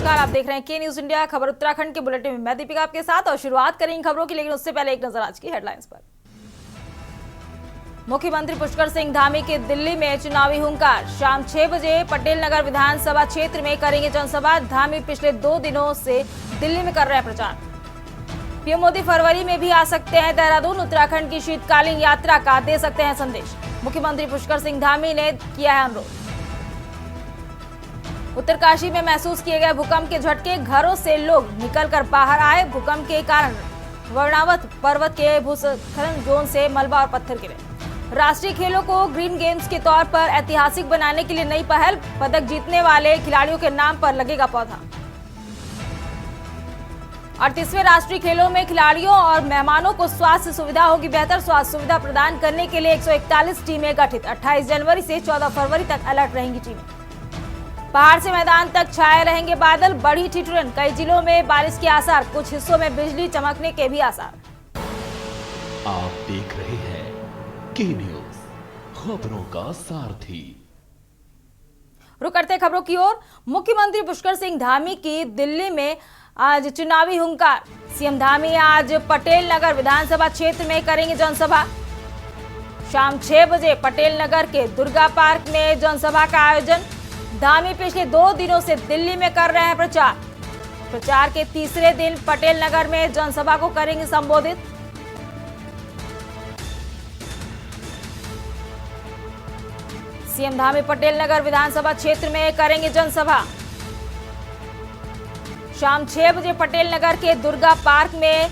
नमस्कार, आप देख रहे हैं के न्यूज इंडिया। खबर उत्तराखंड के बुलेटिन में मैं दीपिका आपके साथ और शुरुआत करेंगे खबरों की, लेकिन उससे पहले एक नजर आज की हेडलाइंस पर। मुख्यमंत्री पुष्कर सिंह धामी के दिल्ली में चुनावी हुंकार। शाम 6 बजे पटेल नगर विधानसभा क्षेत्र में करेंगे जनसभा। धामी पिछले 2 दिनों से दिल्ली में कर रहे हैं प्रचार। पीएम मोदी फरवरी में भी आ सकते हैं देहरादून। उत्तराखंड की शीतकालीन यात्रा का दे सकते हैं संदेश। मुख्यमंत्री पुष्कर सिंह धामी ने किया है अनुरोध। उत्तरकाशी में महसूस किए गए भूकंप के झटके। घरों से लोग निकलकर बाहर आए। भूकंप के कारण वर्णावत पर्वत के भूस्खलन जोन से मलबा और पत्थर गिरे। राष्ट्रीय खेलों को ग्रीन गेम्स के तौर पर ऐतिहासिक बनाने के लिए नई पहल। पदक जीतने वाले खिलाड़ियों के नाम पर लगेगा पौधा। 38वें राष्ट्रीय खेलों में खिलाड़ियों और मेहमानों को स्वास्थ्य सुविधा होगी बेहतर। स्वास्थ्य सुविधा प्रदान करने के लिए 141 टीमें गठित। 28 जनवरी से 14 फरवरी तक अलर्ट रहेंगी टीमें। पहाड़ से मैदान तक छाए रहेंगे बादल। बढ़ी ठिठुरन। कई जिलों में बारिश के आसार। कुछ हिस्सों में बिजली चमकने के भी आसार। आप देख रहे हैं के न्यूज, खबरों का सारथी। रुक करते खबरों की ओर। मुख्यमंत्री पुष्कर सिंह धामी की दिल्ली में आज चुनावी हुंकार। सीएम धामी आज पटेल नगर विधानसभा क्षेत्र में करेंगे जनसभा। शाम 6 बजे पटेल नगर के दुर्गा पार्क में जनसभा का आयोजन। धामी पिछले 2 दिनों से दिल्ली में कर रहे हैं प्रचार। प्रचार के तीसरे दिन पटेल नगर में जनसभा को करेंगे संबोधित। सीएम धामी पटेल नगर विधानसभा क्षेत्र में करेंगे जनसभा। शाम 6 बजे पटेल नगर के दुर्गा पार्क में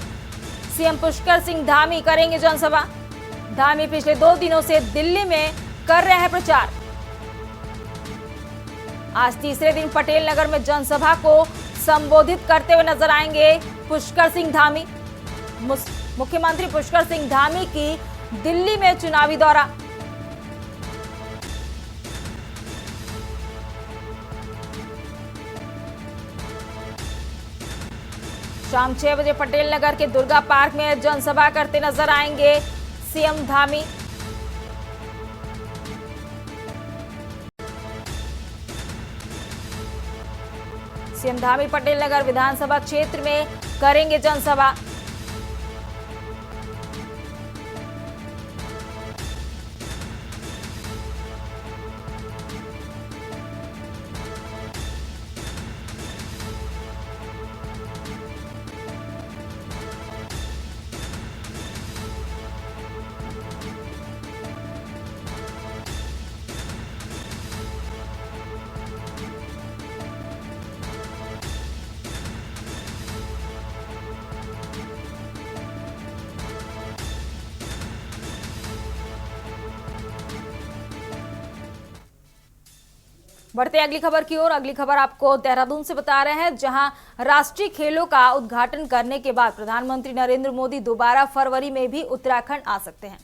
सीएम पुष्कर सिंह धामी करेंगे जनसभा। धामी पिछले 2 दिनों से दिल्ली में कर रहे हैं प्रचार। आज तीसरे दिन पटेल नगर में जनसभा को संबोधित करते हुए नजर आएंगे पुष्कर सिंह धामी। मुख्यमंत्री पुष्कर सिंह धामी की दिल्ली में चुनावी दौरा। शाम 6 बजे पटेल नगर के दुर्गा पार्क में जनसभा करते नजर आएंगे सीएम धामी। सीएम धामी पटेल नगर विधानसभा क्षेत्र में करेंगे जनसभा। बढ़ते अगली खबर की ओर। अगली खबर आपको देहरादून से बता रहे हैं, जहां राष्ट्रीय खेलों का उद्घाटन करने के बाद प्रधानमंत्री नरेंद्र मोदी दोबारा फरवरी में भी उत्तराखंड आ सकते हैं।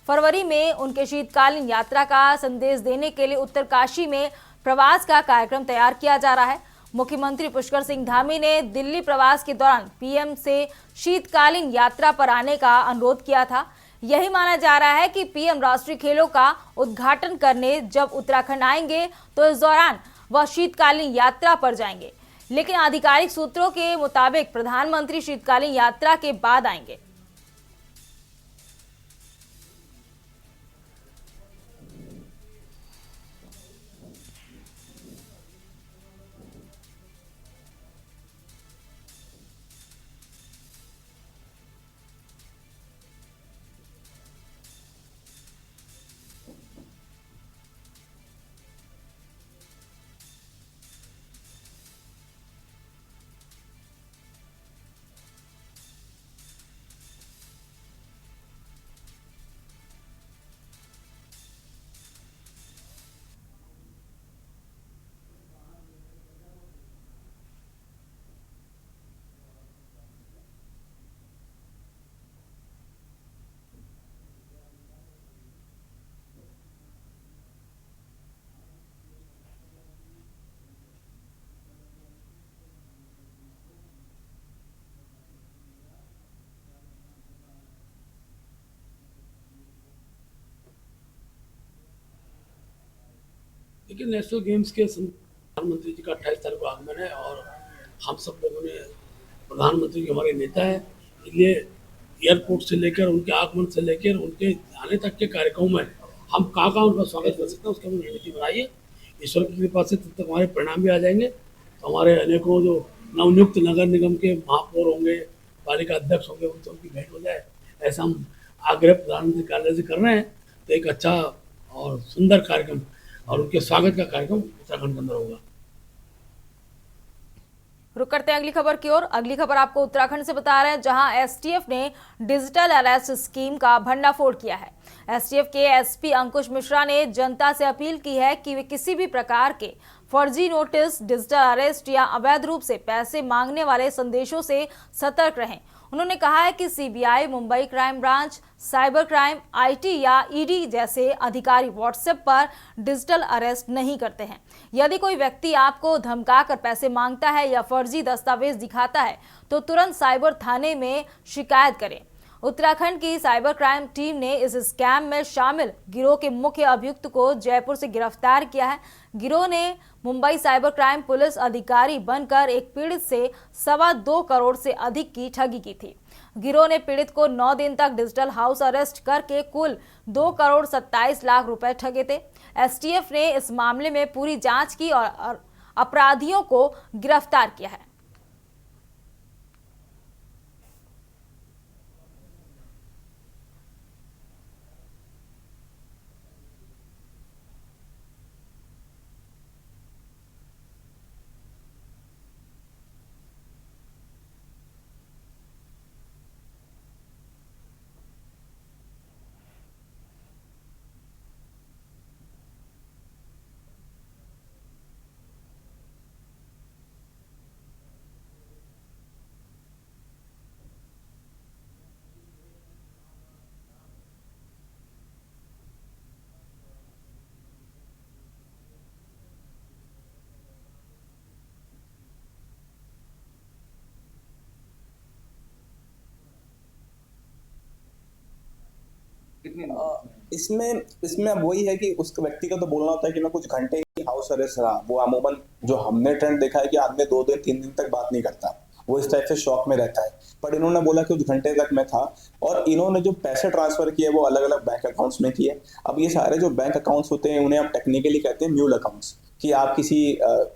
फरवरी में उनके शीतकालीन यात्रा का संदेश देने के लिए उत्तरकाशी में प्रवास का कार्यक्रम तैयार किया जा रहा है। मुख्यमंत्री पुष्कर सिंह धामी ने दिल्ली प्रवास के दौरान पीएम से शीतकालीन यात्रा पर आने का अनुरोध किया था। यही माना जा रहा है कि पीएम राष्ट्रीय खेलों का उद्घाटन करने जब उत्तराखंड आएंगे तो इस दौरान वह शीतकालीन यात्रा पर जाएंगे, लेकिन आधिकारिक सूत्रों के मुताबिक प्रधानमंत्री शीतकालीन यात्रा के बाद आएंगे। देखिए, नेशनल गेम्स के प्रधानमंत्री जी का 28 तारीख को आगमन है और हम सब लोगों ने, प्रधानमंत्री जी हमारे नेता है, इसलिए एयरपोर्ट से लेकर उनके आगमन से लेकर उनके आने तक के कार्यक्रमों में हम कहाँ कहाँ उनका स्वागत कर सकते हैं उसकी हमने रणनीति बनाई है। ईश्वर की कृपा से तब तक हमारे परिणाम भी आ जाएंगे तो हमारे अनेकों जो नवनियुक्त नगर निगम के महापौर होंगे, पालिका अध्यक्ष होंगे, उनसे उनकी भेंट हो जाए, ऐसा हम आग्रह प्रधानमंत्री कार्यालय से कर रहे हैं। तो एक अच्छा और सुंदर कार्यक्रम और उनके स्वागत का कार्यक्रम उत्तराखंड के अंदर होगा। रुक करते हैं अगली खबर की ओर। अगली खबर आपको उत्तराखंड से बता रहे हैं, जहां एसटीएफ ने डिजिटल अरेस्ट स्कीम का भंडाफोड़ किया है। एसटीएफ के एसपी अंकुश मिश्रा ने जनता से अपील की है कि वे किसी भी प्रकार के फर्जी नोटिस, डिजिटल अरेस्ट या अवैध रूप से पैसे मांगने वाले संदेशों से सतर्क रहें। उन्होंने कहा है कि CBI, Mumbai crime branch, cyber crime, IT या ईडी जैसे अधिकारी व्हाट्सएप पर डिजिटल अरेस्ट नहीं करते हैं। यदि कोई व्यक्ति आपको धमकाकर पैसे मांगता है या फर्जी दस्तावेज दिखाता है तो तुरंत साइबर थाने में शिकायत करें। उत्तराखंड की साइबर क्राइम टीम ने इस स्कैम में शामिल गिरोह के मुख्य अभियुक्त को जयपुर से गिरफ्तार किया है। गिरोह ने मुंबई साइबर क्राइम पुलिस अधिकारी बनकर एक पीड़ित से 2.25 करोड़ से अधिक की ठगी की थी। गिरोह ने पीड़ित को 9 दिन तक डिजिटल हाउस अरेस्ट करके कुल 2 करोड़ 27 लाख रुपए ठगे थे। एसटीएफ ने इस मामले में पूरी जांच की और अपराधियों को गिरफ्तार किया है। इसमें इसमें अब वही है कि उस व्यक्ति का तो बोलना होता है कि मैं कुछ घंटे ही हाउस अरेस्ट रहा। वो अमूमन जो हमने ट्रेंड देखा है कि आदमी 2 दिन 3 दिन तक बात नहीं करता, वो इस टाइप से शॉक में रहता है। पर इन्होंने बोला कि कुछ घंटे तक मैं था और इन्होंने जो पैसे ट्रांसफर किए वो अलग अलग बैंक अकाउंट्स में किए। अब ये सारे जो बैंक अकाउंट्स होते हैं उन्हें हम टेक्निकली कहते हैं म्यूल अकाउंट्स, कि आप किसी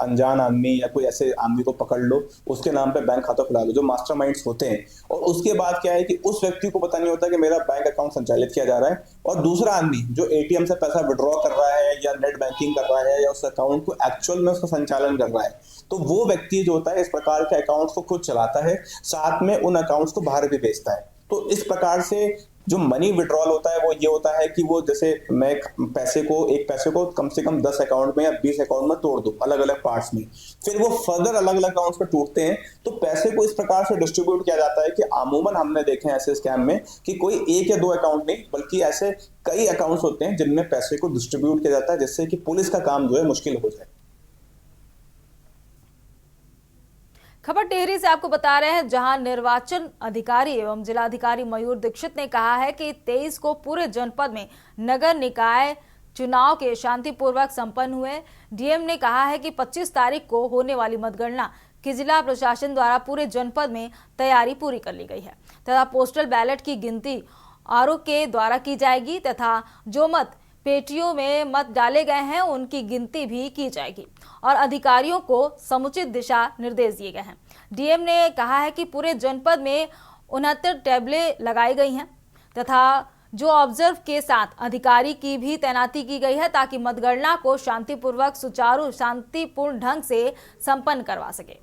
अनजान आदमी या कोई ऐसे आदमी को पकड़ लो, उसके नाम पे बैंक खाता खुला लो, जो मास्टरमाइंड्स होते हैं। और उसके बाद क्या है कि उस व्यक्ति को पता नहीं होता कि मेरा बैंक अकाउंट संचालित किया जा रहा है और दूसरा आदमी जो एटीएम से पैसा विड्रॉ कर रहा है या नेट बैंकिंग कर रहा है या उस अकाउंट को एक्चुअल में उसका संचालन कर रहा है, तो वो व्यक्ति जो होता है इस प्रकार के अकाउंट्स को खुद चलाता है, साथ में उन अकाउंट्स को बाहर भी भेजता है। तो इस प्रकार से जो मनी विड्रॉल होता है वो ये होता है कि वो जैसे मैं एक पैसे को कम से कम 10 अकाउंट में या 20 अकाउंट में तोड़ दूं अलग अलग पार्ट्स में, फिर वो फर्दर अलग अलग अकाउंट्स पे टूटते हैं। तो पैसे को इस प्रकार से डिस्ट्रीब्यूट किया जाता है कि अमूमन हमने देखे हैं ऐसे स्कैम में कि कोई 1 या 2 अकाउंट नहीं बल्कि ऐसे कई अकाउंट्स होते हैं जिनमें पैसे को डिस्ट्रीब्यूट किया जाता है, जिससे कि पुलिस का काम जो है मुश्किल हो जाए। खबर टिहरी से आपको बता रहे हैं, जहां निर्वाचन अधिकारी एवं जिलाधिकारी मयूर दीक्षित ने कहा है कि 23 को पूरे जनपद में नगर निकाय चुनाव के शांतिपूर्वक संपन्न हुए। डीएम ने कहा है कि 25 तारीख को होने वाली मतगणना की जिला प्रशासन द्वारा पूरे जनपद में तैयारी पूरी कर ली गई है तथा पोस्टल बैलेट की गिनती आरओ के द्वारा की जाएगी तथा जो मत पेटियों में मत डाले गए हैं उनकी गिनती भी की जाएगी और अधिकारियों को समुचित दिशा निर्देश दिए गए हैं। डीएम ने कहा है कि पूरे जनपद में 69 टेबलें लगाई गई हैं तथा जो ऑब्जर्व के साथ अधिकारी की भी तैनाती की गई है ताकि मतगणना को शांतिपूर्वक सुचारू शांतिपूर्ण ढंग से संपन्न करवा सके।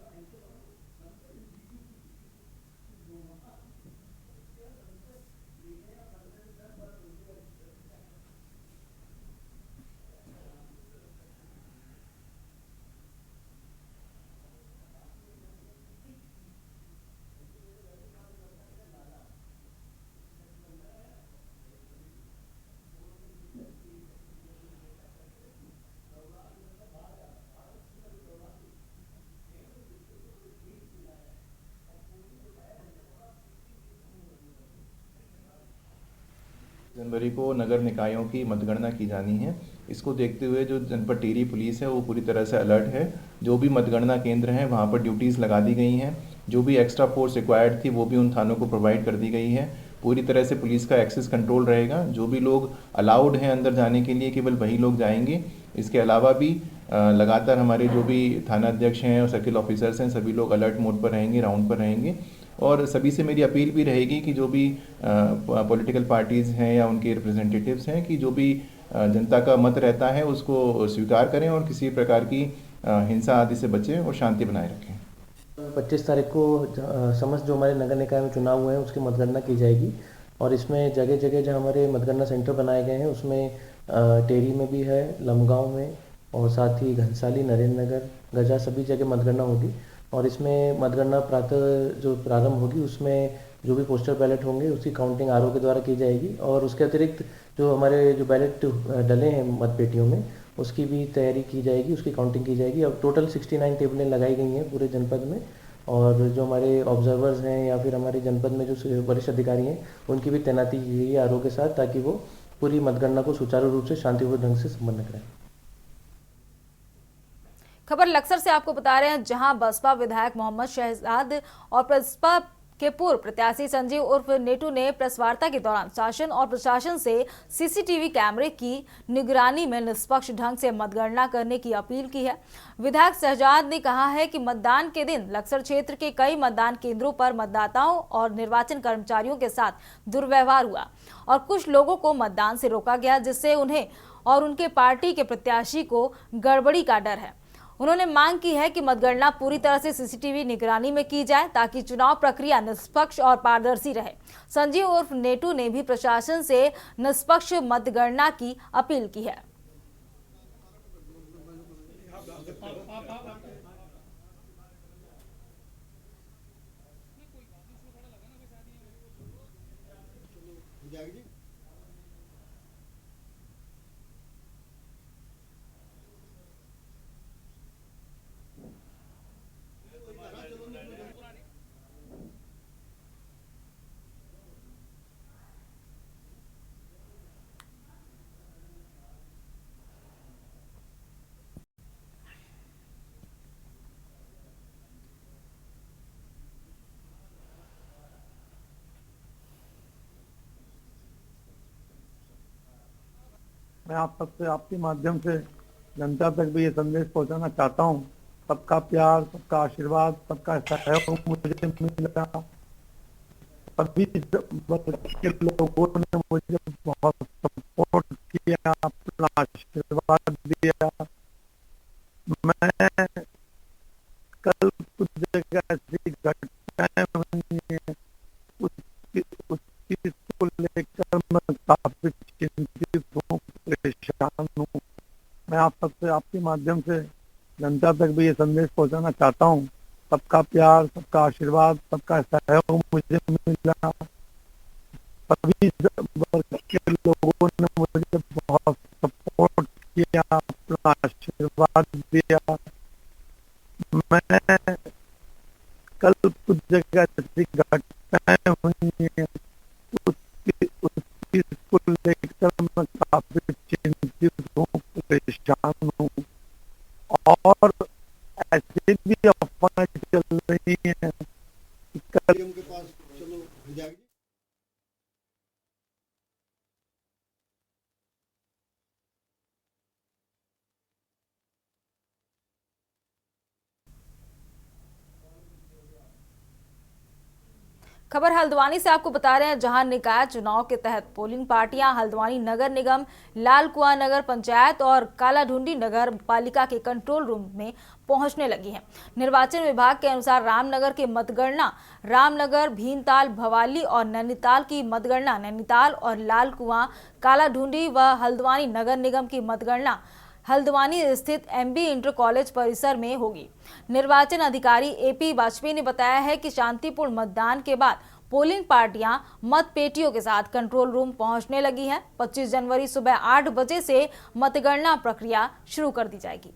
जनवरी को नगर निकायों की मतगणना की जानी है इसको देखते हुए जो जनपद टिहरी पुलिस है वो पूरी तरह से अलर्ट है। जो भी मतगणना केंद्र हैं वहाँ पर ड्यूटीज़ लगा दी गई हैं। जो भी एक्स्ट्रा फोर्स रिक्वायर्ड थी वो भी उन थानों को प्रोवाइड कर दी गई है। पूरी तरह से पुलिस का एक्सेस कंट्रोल रहेगा। जो भी लोग अलाउड हैं अंदर जाने के लिए केवल वही लोग जाएंगे। इसके अलावा भी लगातार हमारे जो भी थाना अध्यक्ष हैं और सर्किल ऑफिसर्स हैं सभी लोग अलर्ट मोड पर रहेंगे, राउंड पर रहेंगे। और सभी से मेरी अपील भी रहेगी कि जो भी पॉलिटिकल पार्टीज़ हैं या उनके रिप्रेजेंटेटिव्स हैं कि जो भी जनता का मत रहता है उसको स्वीकार करें और किसी प्रकार की हिंसा आदि से बचें और शांति बनाए रखें। 25 तारीख को समस्त जो हमारे नगर निकाय में चुनाव हुए हैं उसकी मतगणना की जाएगी और इसमें जगह जगह जहाँ हमारे मतगणना सेंटर बनाए गए हैं उसमें टेरी में भी है, लमगांव में और साथ ही घनसाली, नरेंद्र नगर, गजा सभी जगह मतगणना होगी। और इसमें मतगणना प्रातः जो प्रारंभ होगी उसमें जो भी पोस्टल बैलेट होंगे उसकी काउंटिंग आरओ के द्वारा की जाएगी और उसके अतिरिक्त जो हमारे जो बैलेट डले हैं मतपेटियों में उसकी भी तैयारी की जाएगी, उसकी काउंटिंग की जाएगी। अब टोटल 69 टेबलें लगाई गई हैं पूरे जनपद में और जो हमारे ऑब्जर्वर्स हैं या फिर हमारे जनपद में जो वरिष्ठ अधिकारी हैं उनकी भी तैनाती की गई है आरओ के साथ ताकि वो पूरी मतगणना को सुचारू रूप से शांतिपूर्ण ढंग से संपन्न करें। खबर लक्सर से आपको बता रहे हैं जहां बसपा विधायक मोहम्मद शहजाद और बसपा के पूर्व प्रत्याशी संजीव उर्फ नेटू ने प्रेस वार्ता के दौरान शासन और प्रशासन से सीसीटीवी कैमरे की निगरानी में निष्पक्ष ढंग से मतगणना करने की अपील की है। विधायक शहजाद ने कहा है कि मतदान के दिन लक्सर क्षेत्र के कई मतदान केंद्रों पर मतदाताओं और निर्वाचन कर्मचारियों के साथ दुर्व्यवहार हुआ और कुछ लोगों को मतदान से रोका गया जिससे उन्हें और उनके पार्टी के प्रत्याशी को गड़बड़ी का डर है। उन्होंने मांग की है कि मतगणना पूरी तरह से सीसीटीवी निगरानी में की जाए ताकि चुनाव प्रक्रिया निष्पक्ष और पारदर्शी रहे। संजीव उर्फ नेटू ने भी प्रशासन से निष्पक्ष मतगणना की अपील की है। मैं आप सबसे आपके माध्यम से जनता तक भी ये संदेश पहुंचाना चाहता हूं। सबका प्यार, सबका आशीर्वाद, सबका सहयोग मुझे मिला। सभी वर्ग के लोगों ने मुझे बहुत सपोर्ट किया, अपना आशीर्वाद दिया। मैं कल कुछ जगह ऐसी घटनाएं हुई हैं उस चीज को लेकर मैं काफी चिंतित हूँ, परेशान हूँ। मैं आप सबसे आपके माध्यम से जनता तक भी ये संदेश पहुंचाना चाहता हूँ। सबका प्यार, सबका आशीर्वाद, सबका सहयोग मुझे मिला। सभी वर्ग के लोगों ने मुझे बहुत सपोर्ट किया, अपना आशीर्वाद दिया। मैं कल कुछ जगह ऐसी घटनाएं हुई हैं उस चीज को लेकर मैं काफी चिंतित हूँ, परेशान हूँ। और ऐसे भी अफवाहें चल रही हैं कि कल के पास चलो विधायक जी। खबर हल्द्वानी से आपको बता रहे हैं जहां निकाय चुनाव के तहत पोलिंग पार्टियां हल्द्वानी नगर निगम, लाल कुआं नगर पंचायत और कालाढूंडी नगर पालिका के कंट्रोल रूम में पहुंचने लगी हैं। निर्वाचन विभाग के अनुसार रामनगर की मतगणना रामनगर, भीमताल, भवाली और नैनीताल की मतगणना नैनीताल और लाल कुआं, कालाढूंडी व हल्द्वानी नगर निगम की मतगणना हल्द्वानी स्थित एमबी इंटर कॉलेज परिसर में होगी। निर्वाचन अधिकारी एपी वाजपेयी ने बताया है कि शांतिपूर्ण मतदान के बाद पोलिंग पार्टियां मतपेटियों के साथ कंट्रोल रूम पहुंचने लगी हैं। 25 जनवरी सुबह 8 बजे से मतगणना प्रक्रिया शुरू कर दी जाएगी।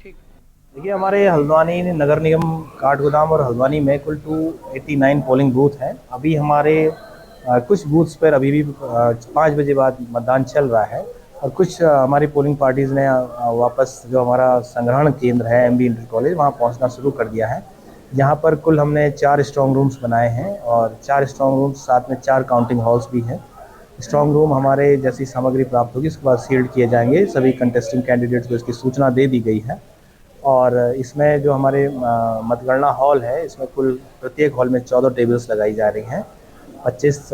देखिए, हमारे हल्द्वानी नगर निगम काठगोदाम और हल्द्वानी में कुल 289 पोलिंग बूथ हैं। अभी हमारे कुछ बूथ्स पर अभी भी 5 बजे बाद मतदान चल रहा है और कुछ हमारी पोलिंग पार्टीज़ ने वापस जो हमारा संग्रहण केंद्र है MB इंटर कॉलेज, वहाँ पहुँचना शुरू कर दिया है। यहाँ पर कुल हमने 4 स्ट्रॉन्ग रूम्स बनाए हैं और 4 स्ट्रॉन्ग रूम्स साथ में 4 काउंटिंग हॉल्स भी हैं। स्ट्रॉन्ग रूम हमारे जैसी सामग्री प्राप्त होगी उसके बाद सील्ड किए जाएंगे। सभी कंटेस्टिंग कैंडिडेट्स को इसकी सूचना दे दी गई है और इसमें जो हमारे मतगणना हॉल है, इसमें कुल प्रत्येक हॉल में 14 टेबल्स लगाई जा रही हैं। 25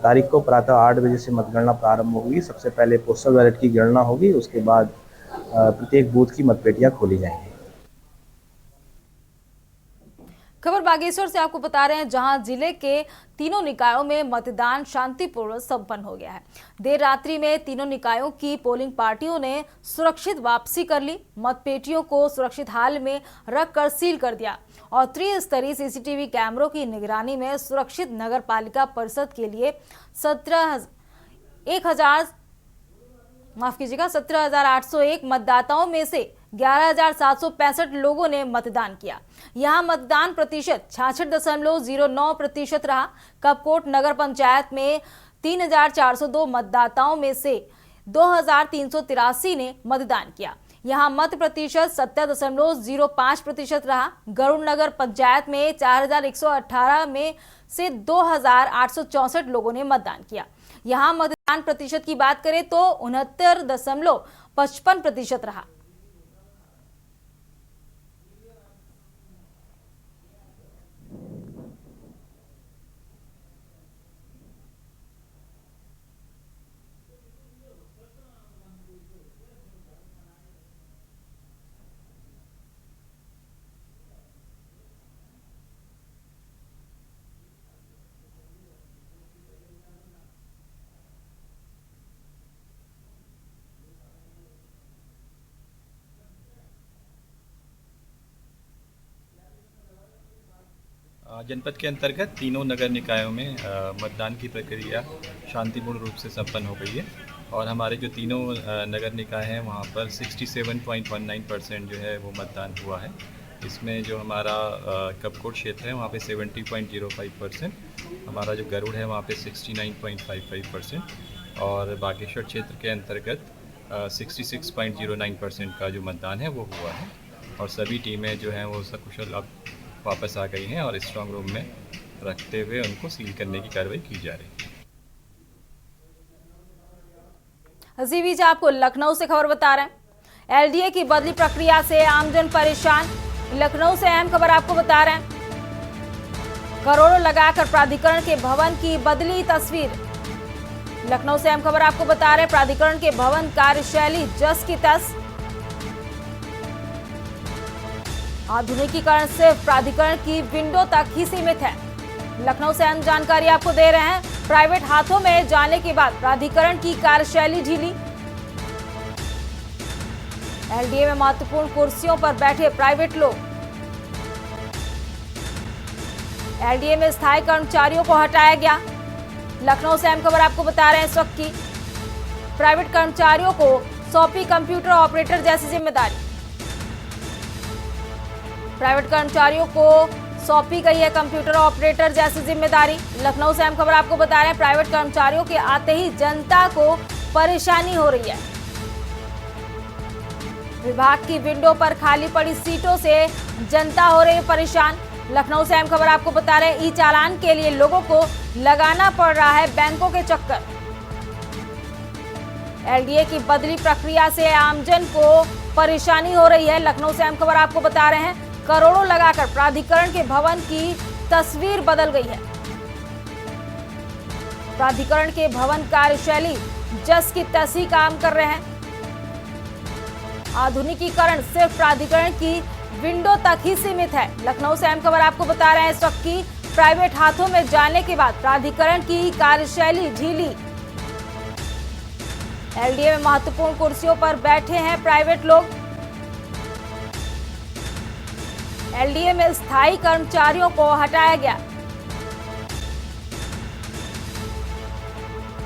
तारीख को प्रातः 8 बजे से मतगणना प्रारंभ होगी। सबसे पहले पोस्टल बैलेट की गणना होगी, उसके बाद प्रत्येक बूथ की मतपेटियां खोली जाएंगी। खबर बागेश्वर से आपको बता रहे हैं, जहां जिले के तीनों निकायों में मतदान शांतिपूर्वक संपन्न हो गया है। देर रात्रि में तीनों निकायों की पोलिंग पार्टियों ने सुरक्षित वापसी कर ली। मतपेटियों को सुरक्षित हाल में रखकर सील कर दिया और त्रिस्तरीय CCTV कैमरों की निगरानी में सुरक्षित नगर पालिका परिषद के लिए 17,801 मतदाताओं में से 11,765 लोगों ने मतदान किया। यहां मतदान प्रतिशत 66.09% रहा। कपकोट नगर पंचायत में 3,402 मतदाताओं में से 2,383 ने मतदान किया। यहां मत प्रतिशत 70.05% रहा। गरुड़ नगर पंचायत में 4,118 में से 2,864 लोगों ने मतदान किया। यहां मतदान प्रतिशत की बात करें तो 69.55% रहा। जनपद के अंतर्गत तीनों नगर निकायों में मतदान की प्रक्रिया शांतिपूर्ण रूप से संपन्न हो गई है और हमारे जो तीनों नगर निकाय हैं वहाँ पर 67.19% जो है वो मतदान हुआ है। इसमें जो हमारा कपकोट क्षेत्र है वहाँ पे 70.05%, हमारा जो गरुड़ है वहाँ पे 69.55% और बागेश्वर क्षेत्र के अंतर्गत 66.09% का जो मतदान है वो हुआ है और सभी टीमें जो हैं वो सकुशल अब वापस आ गई हैं और स्ट्रांग रूम में रखते हुए उनको सील करने की कार्रवाई की जा रही है। इसी बीच आपको लखनऊ से खबर बता रहे हैं, LDA की बदली प्रक्रिया से आमजन परेशान। लखनऊ से अहम खबर आपको बता रहे हैं, करोड़ों लगाकर प्राधिकरण के भवन की बदली तस्वीर। लखनऊ से अहम खबर आपको बता रहे हैं, प्राधिकरण के भवन कार्यशैली जस की तस। आधुनिकीकरण सिर्फ प्राधिकरण की विंडो तक ही सीमित है। लखनऊ से अहम जानकारी आपको दे रहे हैं, प्राइवेट हाथों में जाने के बाद प्राधिकरण की कार्यशैली ढीली। LDA में महत्वपूर्ण कुर्सियों पर बैठे प्राइवेट लोग। LDA में स्थायी कर्मचारियों को हटाया गया। लखनऊ से अहम खबर आपको बता रहे हैं इस वक्त की, प्राइवेट कर्मचारियों को सौंपी कंप्यूटर ऑपरेटर जैसी जिम्मेदारी। प्राइवेट कर्मचारियों को सौंपी गई है कंप्यूटर ऑपरेटर जैसी जिम्मेदारी। लखनऊ से अहम खबर आपको बता रहे हैं, प्राइवेट कर्मचारियों के आते ही जनता को परेशानी हो रही है। विभाग की विंडो पर खाली पड़ी सीटों से जनता हो रही है परेशान। लखनऊ से अहम खबर आपको बता रहे हैं, ई चालान के लिए लोगों को लगाना पड़ रहा है बैंकों के चक्कर। LDA की बदली प्रक्रिया से आमजन को परेशानी हो रही है। लखनऊ से अहम खबर आपको बता रहे हैं, करोड़ों लगाकर प्राधिकरण के भवन की तस्वीर बदल गई है। प्राधिकरण के भवन कार्यशैली जस की तस ही काम कर रहे हैं। आधुनिकीकरण सिर्फ प्राधिकरण की विंडो तक ही सीमित है। लखनऊ से अहम खबर आपको बता रहे हैं इस वक्त की, प्राइवेट हाथों में जाने के बाद प्राधिकरण की कार्यशैली ढीली। LDA में महत्वपूर्ण कुर्सियों पर बैठे हैं प्राइवेट लोग। LDA में स्थायी कर्मचारियों को हटाया गया।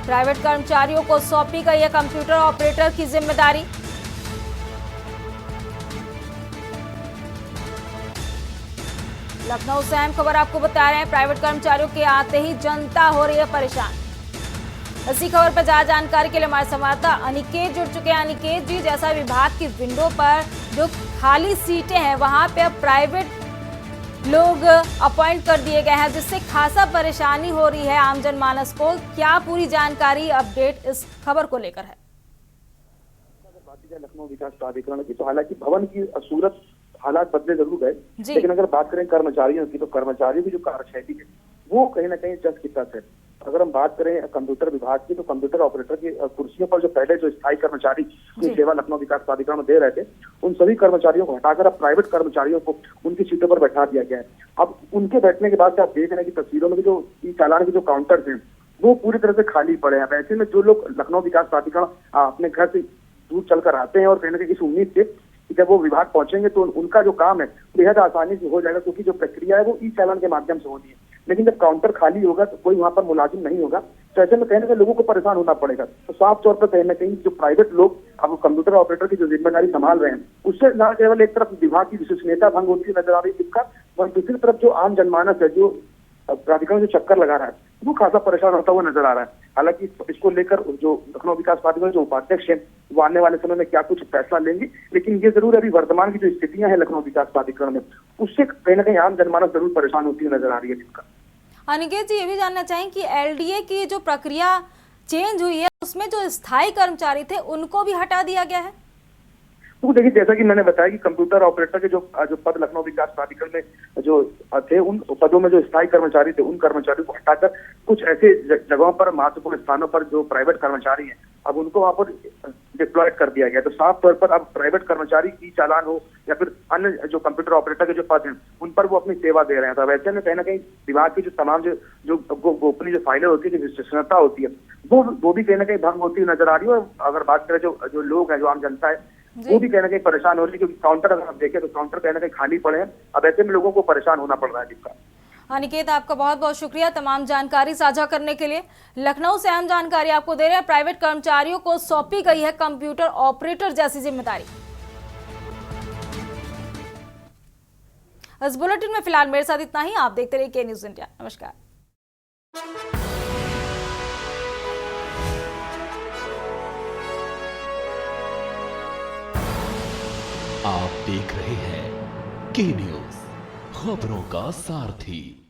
प्राइवेट कर्मचारियों को सौंपी गई है कंप्यूटर ऑपरेटर की जिम्मेदारी। लखनऊ से अहम खबर आपको बता रहे हैं, प्राइवेट कर्मचारियों के आते ही जनता हो रही है परेशान। इसी खबर पर ज्यादा जानकारी के लिए हमारे संवाददाता अनिकेत जुड़ चुके हैं। अनिकेत जी, जैसा विभाग की विंडो पर जो खाली सीटें हैं वहां पे अब प्राइवेट लोग अपॉइंट कर दिए गए हैं, जिससे खासा परेशानी हो रही है आम जनमानस को। क्या पूरी जानकारी अपडेट इस खबर को लेकर है? लखनऊ विकास प्राधिकरण की तो हालांकि भवन की सूरत हालात बदले जरूर गए, लेकिन अगर बात करें कर्मचारियों की तो कर्मचारियों की जो कार्यशैली है वो कहीं ना कहीं जस की तस है। अगर हम बात करें कंप्यूटर विभाग की तो कंप्यूटर ऑपरेटर की कुर्सियों पर जो पहले जो स्थायी कर्मचारी अपनी सेवा लखनऊ विकास प्राधिकरण में दे रहे थे, उन सभी कर्मचारियों को हटाकर अब प्राइवेट कर्मचारियों को उनकी सीटों पर बैठा दिया गया है। अब उनके बैठने के बाद से आप देख रहे हैं कि तस्वीरों में जो ई चालान के जो काउंटर थे वो पूरी तरह से खाली पड़े हैं। ऐसे में जो लोग लखनऊ विकास प्राधिकरण अपने घर से दूर चलकर आते हैं और कहीं ना कहीं इस उम्मीद से कि जब वो विभाग पहुंचेंगे तो उनका जो काम है बेहद आसानी से हो जाएगा, क्योंकि जो प्रक्रिया है वो ई चालान के माध्यम से होती है। लेकिन जब काउंटर खाली होगा तो कोई वहां पर मुलाजिम नहीं होगा, तो ऐसे में कहीं ना कहीं लोगों को परेशान होना पड़ेगा। तो साफ तौर पर कहीं ना कहीं जो प्राइवेट लोग अब कंप्यूटर ऑपरेटर की जो जिम्मेदारी संभाल रहे हैं उससे न केवल एक तरफ विभाग की विश्वसनीयता भंग होती नजर आ रही है, और दूसरी तरफ जो आम जनमानस है, जो प्राधिकरण जो चक्कर लगा रहा है वो खासा परेशान होता हुआ नजर आ रहा है। हालांकि इसको लेकर जो लखनऊ विकास प्राधिकरण जो उपाध्यक्ष है वो आने वाले समय में क्या कुछ फैसला लेंगे, लेकिन ये जरूर अभी वर्तमान की जो स्थितियां हैं लखनऊ विकास प्राधिकरण में उससे कहीं ना कहीं आम जनमानस जरूर परेशान होती हुई नजर आ रही है। जिनका अनिकेत जी, ये भी जानना चाहें कि एलडीए की जो प्रक्रिया चेंज हुई है उसमें जो स्थायी कर्मचारी थे उनको भी हटा दिया गया है? तो देखिए, जैसा कि मैंने बताया कि कंप्यूटर ऑपरेटर के जो पद लखनऊ विकास प्राधिकरण में जो थे उन पदों में जो स्थायी कर्मचारी थे उन कर्मचारियों को हटाकर कुछ ऐसे जगहों पर महत्वपूर्ण स्थानों पर जो प्राइवेट कर्मचारी हैं अब उनको वहां पर डिप्लॉयड कर दिया गया। तो साफ तौर पर अब प्राइवेट कर्मचारी की चालान हो या फिर अन्य जो कंप्यूटर ऑपरेटर के जो पद हैं उन पर वो अपनी सेवा दे रहे हैं। तो वैसे में कहीं ना कहीं विभाग की जो तमाम जो गोपनीय जो फाइलें होती है, जो विश्वसनीयता होती है वो भी कहीं ना कहीं भंग होती हुई नजर आ रही है। और अगर बात करें जो लोग हैं, जो आम जनता है, वो भी कहीं ना कहीं परेशान हो रही है, क्योंकि काउंटर अगर आप देखें तो काउंटर कहीं ना कहीं खाली पड़े हैं। अब ऐसे में लोगों को परेशान होना पड़ रहा है। जिसका अनिकेत, आपका बहुत बहुत शुक्रिया तमाम जानकारी साझा करने के लिए। लखनऊ से अहम जानकारी आपको दे रहे हैं, प्राइवेट कर्मचारियों को सौंपी गई है कंप्यूटर ऑपरेटर जैसी जिम्मेदारी। इस बुलेटिन में फिलहाल मेरे साथ इतना ही। आप देखते रहिए के न्यूज इंडिया। नमस्कार। आप देख रहे हैं के न्यूज, खबरों का सारथी।